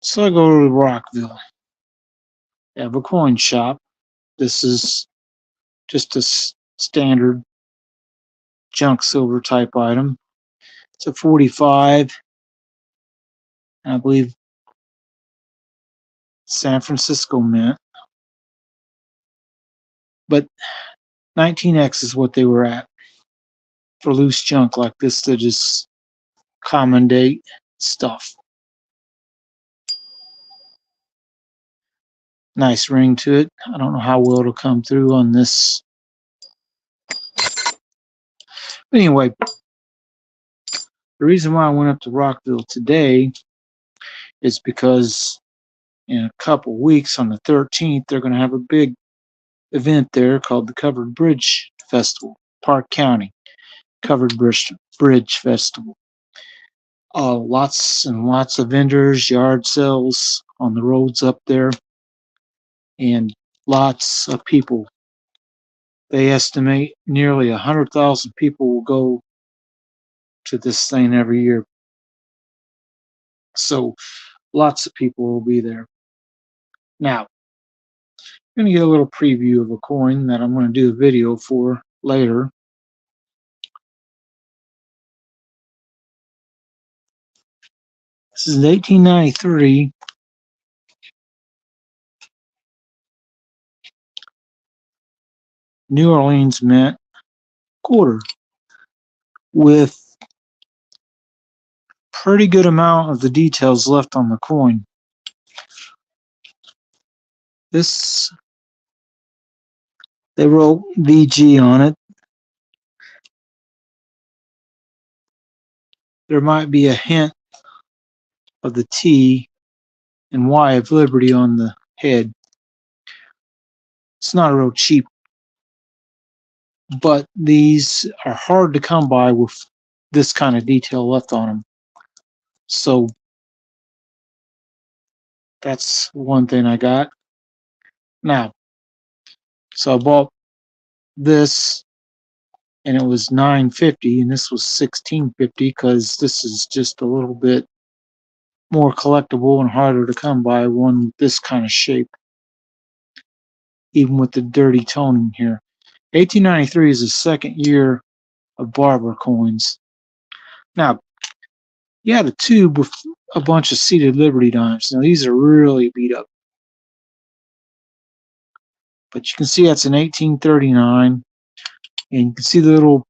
So I go to Rockville. They have a coin shop. This is just a standard junk silver type item. It's a 45, I believe San Francisco mint, but 19x is what they were at for loose junk like this that is common date stuff. Nice ring to it. I don't know how well it'll come through on this. But anyway, the reason why I went up to Rockville today is because in a couple weeks on the 13th, they're going to have a big event there called the Covered Bridge Festival, Park County Covered Bridge Festival. Lots and lots of vendors, yard sales on the roads up there, and lots of people. They estimate nearly 100,000 people will go to this thing every year. So lots of people will be there. Now, I'm going to get a little preview of a coin that I'm going to do a video for later. This is an 1893 New Orleans mint quarter with pretty good amount of the details left on the coin. This, they wrote VG on it. There might be a hint of the T and Y of Liberty on the head. It's not a real cheap, but these are hard to come by with this kind of detail left on them. So that's one thing I got. Now, so I bought this and it was $9.50 and this was $16.50 because this is just a little bit more collectible and harder to come by, one with this kind of shape, even with the dirty toning here. 1893 is the second year of barber coins. Now, you had a tube with a bunch of seated Liberty dimes. Now, these are really beat up. But you can see that's an 1839, and you can see the little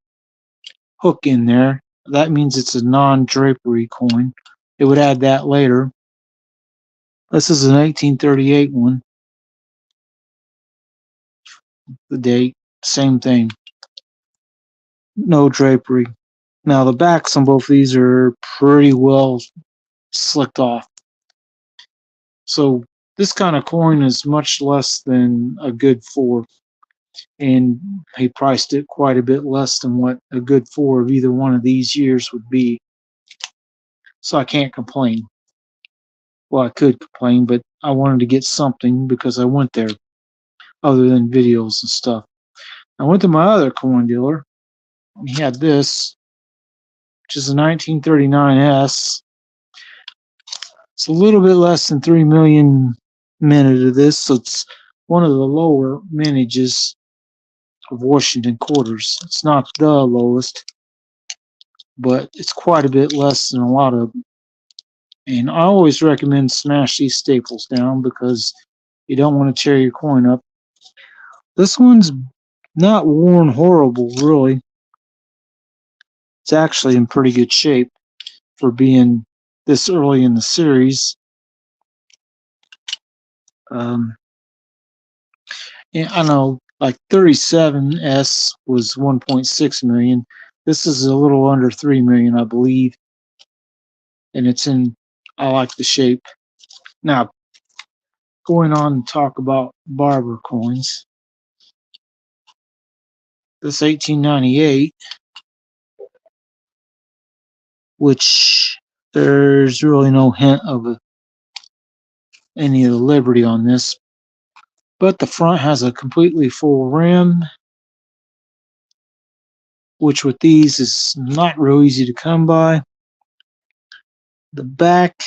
hook in there. That means it's a non-drapery coin. It would add that later. This is an 1838 one. The date, same thing. No drapery. Now the backs on both of these are pretty well slicked off. So this kind of coin is much less than a good 4. And he priced it quite a bit less than what a good 4 of either one of these years would be. So I can't complain. Well, I could complain, but I wanted to get something because I went there, other than videos and stuff. I went to my other coin dealer, and he had this, which is a 1939S. It's a little bit less than 3 million minute of this, so it's one of the lower mintages of Washington quarters. It's not the lowest, but it's quite a bit less than a lot of them. And I always recommend smash these staples down because you don't want to tear your coin up. This one's not worn horrible, really. It's actually in pretty good shape for being this early in the series. And I know, like 37S was 1.6 million. This is a little under 3 million, I believe. And it's in, I like the shape. Now, going on to talk about barber coins. This 1898, which there's really no hint of any of the Liberty on this, but the front has a completely full rim, which with these is not real easy to come by. The back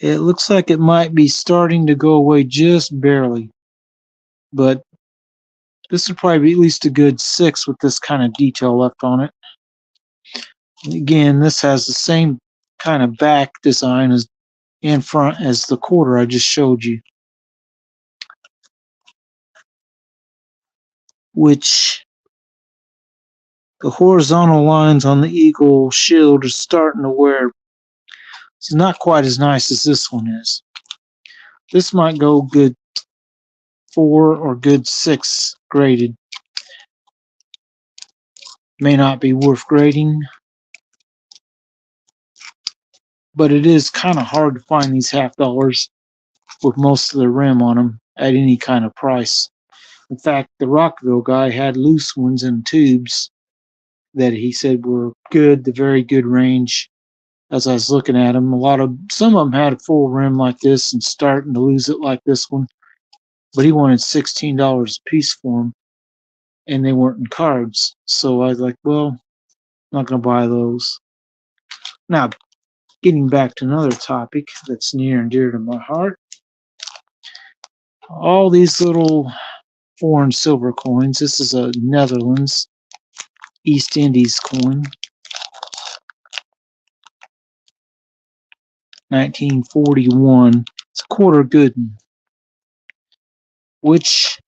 It looks like it might be starting to go away just barely, but this would probably be at least a good 6 with this kind of detail left on it. Again, this has the same kind of back design as in front as the quarter I just showed you, which the horizontal lines on the eagle shield are starting to wear. It's not quite as nice as this one is. This might go good 4 or good 6 graded. May not be worth grading, but it is kind of hard to find these half dollars with most of the rim on them at any kind of price. In fact, the Rockville guy had loose ones in tubes that he said were good, the very good range. As I was looking at them, some of them had a full rim like this and starting to lose it like this one, but he wanted $16 a piece for them, and they weren't in cards. So I was like, well, I'm not going to buy those. Now, getting back to another topic that's near and dear to my heart, all these little foreign silver coins. This is a Netherlands East Indies coin, 1941. It's a quarter Gooden, which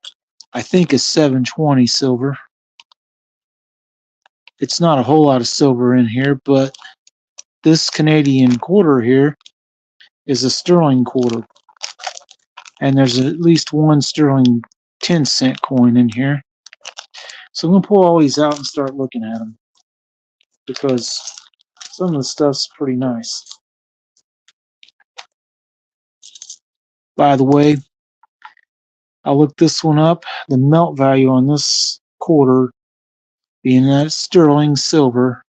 I think is 720 silver. It's not a whole lot of silver in here, but this Canadian quarter here is a sterling quarter. And there's at least one sterling 10-cent coin in here. So I'm going to pull all these out and start looking at them, because some of the stuff's pretty nice. By the way, I looked this one up. The melt value on this quarter, being that it's sterling silver,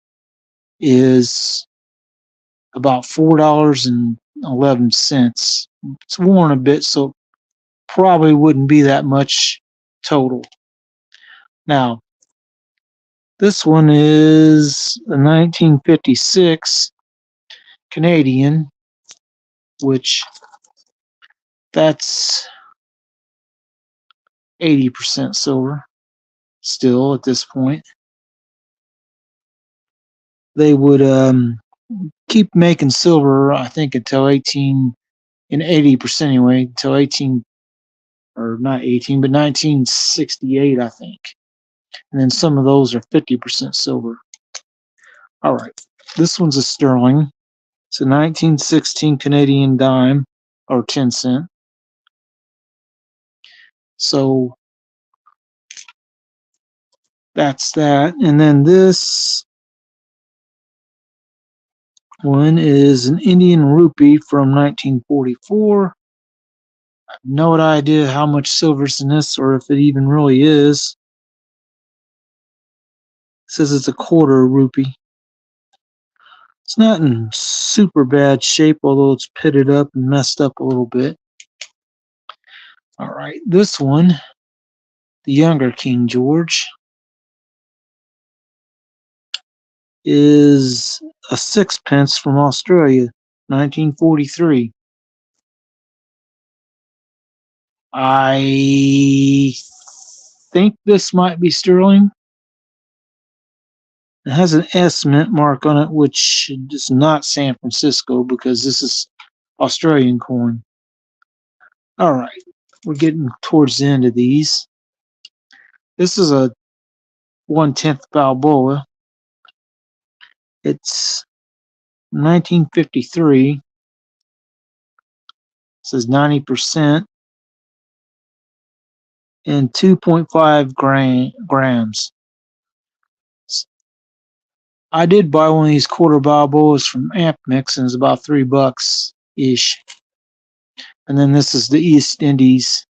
is about $4.11. It's worn a bit, so probably wouldn't be that much total. Now, this one is a 1956 Canadian, which that's 80% silver still at this point. They would keep making silver, I think, until 80% anyway, until 1968, I think. And then some of those are 50% silver. All right, this one's a sterling. It's a 1916 Canadian dime, or 10 cent. So that's that. And then this one is an Indian rupee from 1944. I have no idea how much silver's in this, or if it even really is. It says it's a quarter rupee. It's not in super bad shape, although it's pitted up and messed up a little bit. All right, this one, the younger King George, is a sixpence from Australia, 1943. I think this might be sterling. It has an S mint mark on it, which is not San Francisco, because this is Australian coin. All right, we're getting towards the end of these. This is a 1/10 Balboa. It's 1953. It says 90% and 2.5 grams. I did buy one of these quarter Balboas from Amp Mix, and it's about $3 ish. And then this is the East Indies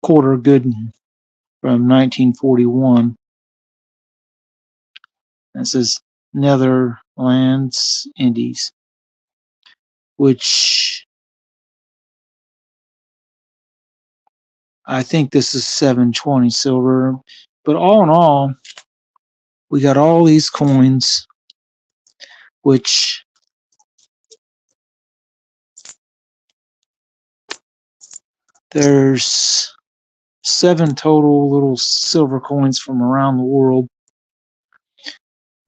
quarter Gooden from 1941. This is Netherlands Indies, which I think this is 720 silver. But all in all, we got all these coins, which There's 7 total little silver coins from around the world.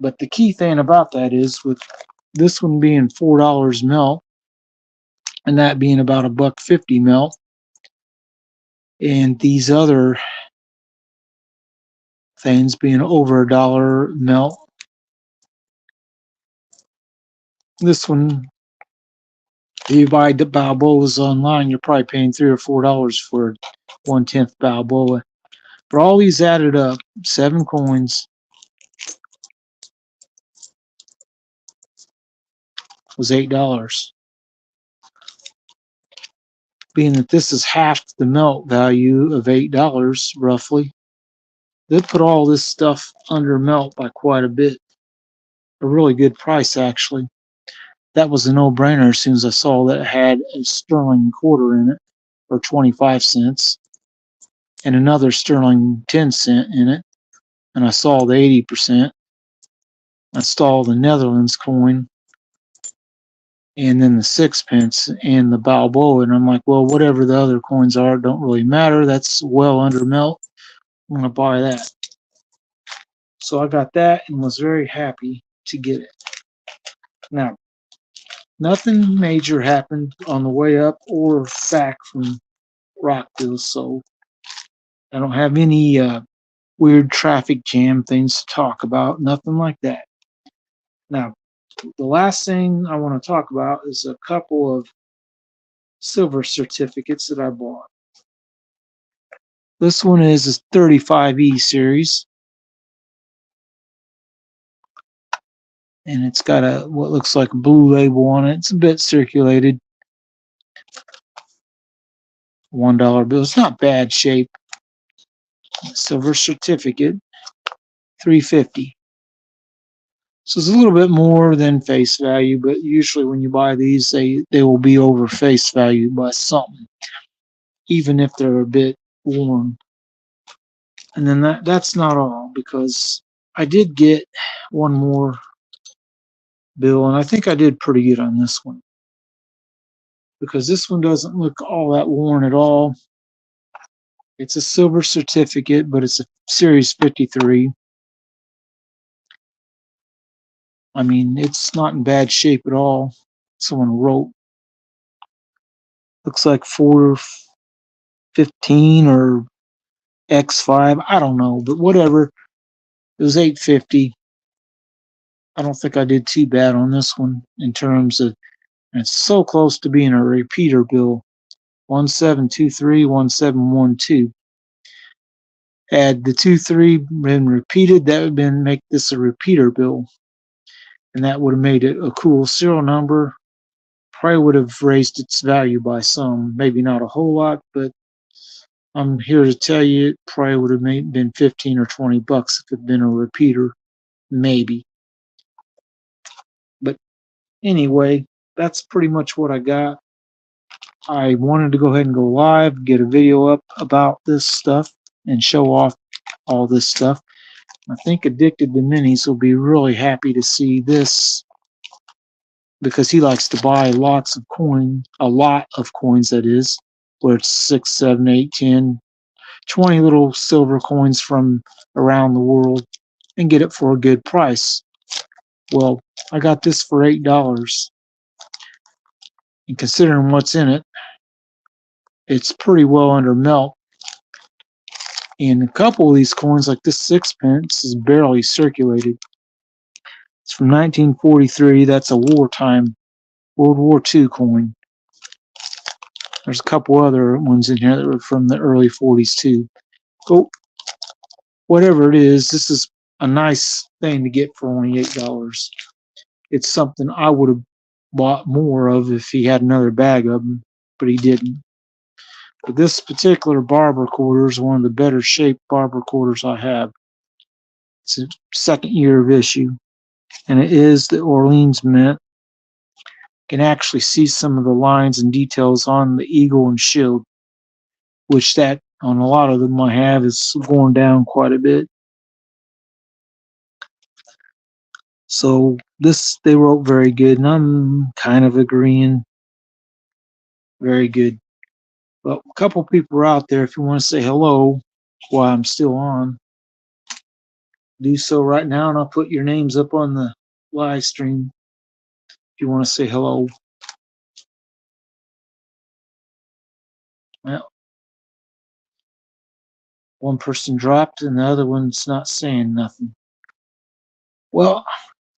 But the key thing about that is, with this one being $4 melt, and that being about $1.50 melt, and these other things being over $1 melt, this one, if you buy the Balboas online, you're probably paying $3 or $4 for 1/10 Balboa. But all these added up, 7 coins, was $8. Being that this is half the melt value of $8 roughly, they put all this stuff under melt by quite a bit. A really good price, actually. That was a no-brainer as soon as I saw that it had a sterling quarter in it, or 25 cents, and another sterling 10-cent in it. And I saw the 80%. I saw the Netherlands coin, and then the 6-pence and the Balboa. And I'm like, well, whatever the other coins are, don't really matter. That's well under melt. I'm going to buy that. So I got that and was very happy to get it. Now, nothing major happened on the way up or back from Rockville, so I don't have any weird traffic jam things to talk about. Nothing like that. Now, the last thing I want to talk about is a couple of silver certificates that I bought. This one is a 35E series, and it's got a what looks like a blue label on it. It's a bit circulated. $1 bill. It's not bad shape. Silver certificate, $3.50. So it's a little bit more than face value, but usually when you buy these, they will be over face value by something, even if they're a bit worn. And then that's not all, because I did get one more bill, and I think I did pretty good on this one, because this one doesn't look all that worn at all. It's a silver certificate, but it's a Series 53. I mean, it's not in bad shape at all. Someone wrote, looks like 415 or X5. I don't know, but whatever. It was $8.50. I don't think I did too bad on this one in terms of, and it's so close to being a repeater bill. 1723, 1712. Had the 23 been repeated, that would have make this a repeater bill. And that would have made it a cool serial number. Probably would have raised its value by some, maybe not a whole lot, but I'm here to tell you it probably would have been 15 or 20 bucks if it had been a repeater, maybe. But anyway, that's pretty much what I got. I wanted to go ahead and go live, get a video up about this stuff, and show off all this stuff. I think Addicted to Minis will be really happy to see this, because he likes to buy lots of coin, a lot of coins, that is, where it's 6, 7, 8, 10, 20 little silver coins from around the world, and get it for a good price. Well, I got this for $8, and considering what's in it, it's pretty well under melt. And a couple of these coins, like this 6-pence, is barely circulated. It's from 1943. That's a wartime World War II coin. There's a couple other ones in here that were from the early 40s too. So whatever it is, this is a nice thing to get for only $8. It's something I would have bought more of if he had another bag of them, but he didn't. But this particular barber quarter is one of the better shaped barber quarters I have. It's a second year of issue, and it is the Orleans Mint. You can actually see some of the lines and details on the eagle and shield, which that on a lot of them I have is going down quite a bit. So this, they wrote very good, and I'm kind of agreeing. Very good. But a couple people are out there. If you want to say hello while I'm still on, do so right now, and I'll put your names up on the live stream if you want to say hello. Well, one person dropped and the other one's not saying nothing. Well,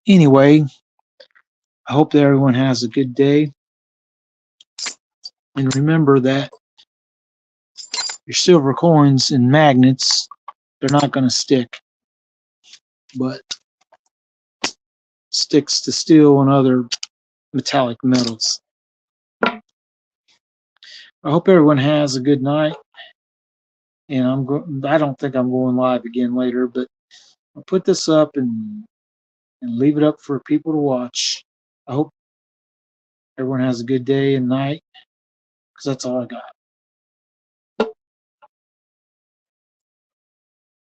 anyway, I hope that everyone has a good day. And remember that your silver coins and magnets, they're not going to stick, but sticks to steel and other metallic metals. I hope everyone has a good night. And I don't think I'm going live again later, but I'll put this up and leave it up for people to watch. I hope everyone has a good day and night, because that's all I got.